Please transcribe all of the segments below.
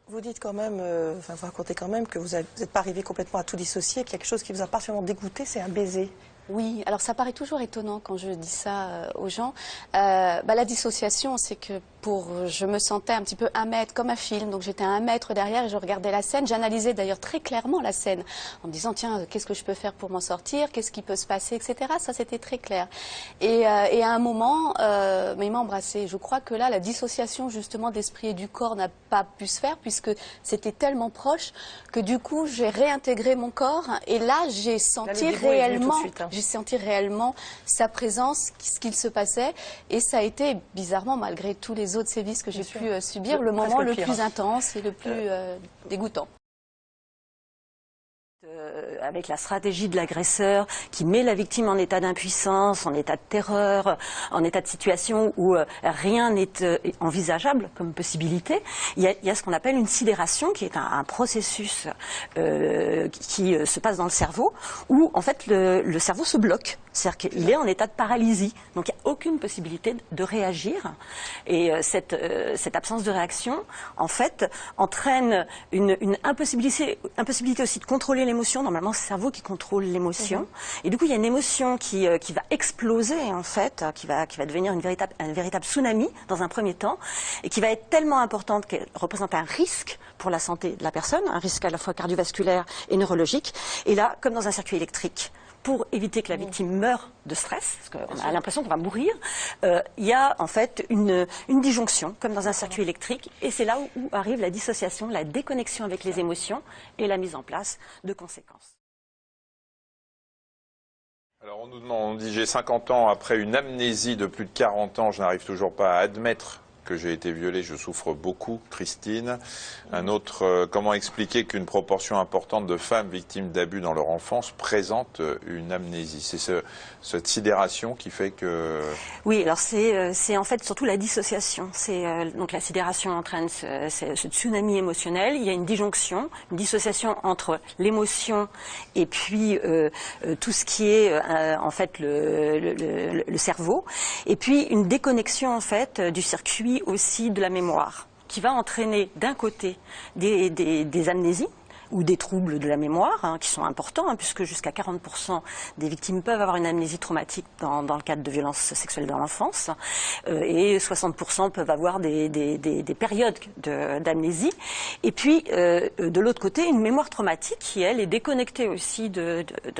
Vous dites quand même, vous racontez quand même que vous n'êtes pas arrivé complètement à tout dissocier, qu'il y a quelque chose qui vous a particulièrement dégoûté, c'est un baiser. Oui, alors ça paraît toujours étonnant quand je dis ça aux gens. La dissociation, c'est que je me sentais un petit peu 1 mètre, comme un film, donc j'étais à 1 mètre derrière et je regardais la scène. J'analysais d'ailleurs très clairement la scène, en me disant, tiens, qu'est-ce que je peux faire pour m'en sortir, qu'est-ce qui peut se passer, etc. Ça, c'était très clair. Et à un moment, il m'a embrassée. Je crois que là, la dissociation justement d'esprit et du corps n'a pas pu se faire, puisque c'était tellement proche que du coup, j'ai réintégré mon corps et là, j'ai senti réellement... J'ai senti réellement sa présence, ce qu'il se passait, et ça a été bizarrement, malgré tous les autres sévices que j'ai pu subir, le moment le plus intense et le plus dégoûtant. Avec la stratégie de l'agresseur qui met la victime en état d'impuissance, en état de terreur, en état de situation où rien n'est envisageable comme possibilité. Il y a ce qu'on appelle une sidération, qui est un processus qui se passe dans le cerveau, où en fait le cerveau se bloque. C'est-à-dire qu'il est en état de paralysie. Donc il n'y a aucune possibilité de réagir. Et cette absence de réaction, en fait, entraîne une impossibilité aussi de contrôler l'émotion. Normalement, c'est le cerveau qui contrôle l'émotion. Et du coup, il y a une émotion qui va exploser, en fait, qui va devenir un véritable tsunami dans un premier temps, et qui va être tellement importante qu'elle représente un risque pour la santé de la personne, un risque à la fois cardiovasculaire et neurologique. Et là, comme dans un circuit électrique, pour éviter que la victime meure de stress, parce qu'on a l'impression qu'on va mourir, il y a en fait une disjonction, comme dans un circuit électrique, et c'est là où arrive la dissociation, la déconnexion avec les émotions et la mise en place de conséquences. Alors on dit j'ai 50 ans, après une amnésie de plus de 40 ans, je n'arrive toujours pas à admettre que j'ai été violée, je souffre beaucoup, Christine. Un autre, comment expliquer qu'une proportion importante de femmes victimes d'abus dans leur enfance présentent une amnésie? C'est cette sidération qui fait que... Oui, alors c'est en fait surtout la dissociation. Donc la sidération entraîne ce tsunami émotionnel. Il y a une disjonction, une dissociation entre l'émotion et puis tout ce qui est en fait le cerveau. Et puis une déconnexion en fait du circuit aussi de la mémoire, qui va entraîner d'un côté des amnésies ou des troubles de la mémoire, qui sont importants, puisque jusqu'à 40% des victimes peuvent avoir une amnésie traumatique dans le cadre de violences sexuelles dans l'enfance, et 60% peuvent avoir des périodes d'amnésie. Et puis, de l'autre côté, une mémoire traumatique qui, elle, est déconnectée aussi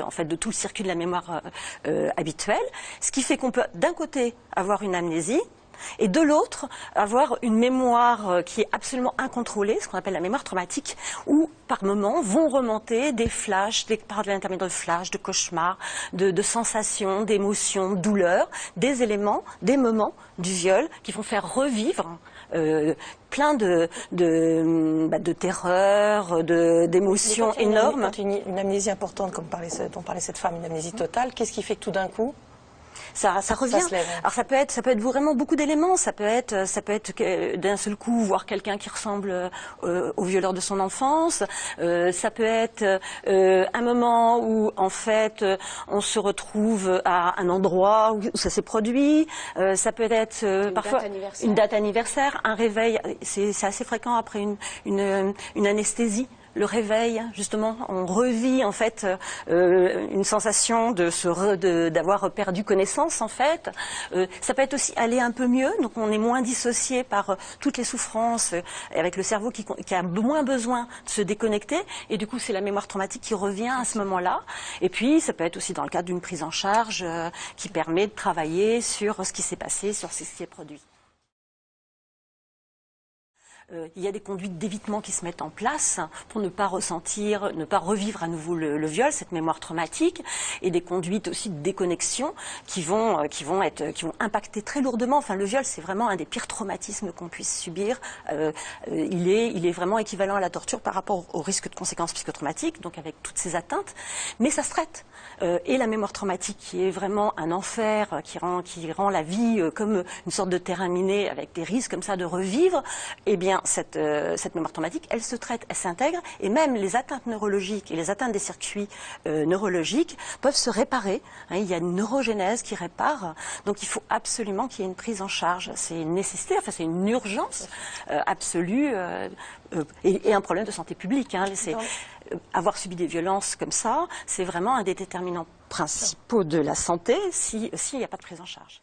en fait, de tout le circuit de la mémoire habituelle, ce qui fait qu'on peut, d'un côté, avoir une amnésie, et de l'autre, avoir une mémoire qui est absolument incontrôlée, ce qu'on appelle la mémoire traumatique, où par moments vont remonter des flashs, par l'intermédiaire de flashs, de cauchemars, de sensations, d'émotions, de douleurs, des éléments, des moments du viol qui vont faire revivre plein de terreur, d'émotions énormes. Quand une amnésie importante, comme dont parlait cette femme, une amnésie totale, qu'est-ce qui fait que tout d'un coup ça revient. Alors ça peut être vraiment beaucoup d'éléments. Ça peut être d'un seul coup voir quelqu'un qui ressemble au violeur de son enfance. Ça peut être un moment où en fait on se retrouve à un endroit où ça s'est produit. Ça peut être parfois une date anniversaire, un réveil. C'est assez fréquent après une anesthésie. Le réveil, justement, on revit en fait une sensation d'avoir perdu connaissance en fait. Ça peut être aussi aller un peu mieux, donc on est moins dissocié par toutes les souffrances, avec le cerveau qui a moins besoin de se déconnecter, et du coup c'est la mémoire traumatique qui revient à ce moment-là. Et puis ça peut être aussi dans le cadre d'une prise en charge qui permet de travailler sur ce qui s'est passé, sur ce qui s'est produit. Il y a des conduites d'évitement qui se mettent en place pour ne pas ressentir, ne pas revivre à nouveau le viol, cette mémoire traumatique, et des conduites aussi de déconnexion qui vont impacter très lourdement. Enfin, le viol, c'est vraiment un des pires traumatismes qu'on puisse subir. Il est vraiment équivalent à la torture par rapport au risque de conséquences psychotraumatiques, donc avec toutes ces atteintes. Mais ça se traite. Et la mémoire traumatique, qui est vraiment un enfer, qui rend la vie comme une sorte de terrain miné avec des risques comme ça de revivre, eh bien, bien, cette mémoire traumatique, elle se traite, elle s'intègre, et même les atteintes neurologiques et les atteintes des circuits neurologiques peuvent se réparer. Il y a une neurogénèse qui répare, donc il faut absolument qu'il y ait une prise en charge. C'est une nécessité, enfin c'est une urgence absolue et un problème de santé publique. Avoir subi des violences comme ça, c'est vraiment un des déterminants principaux de la santé s'il n'y a pas de prise en charge.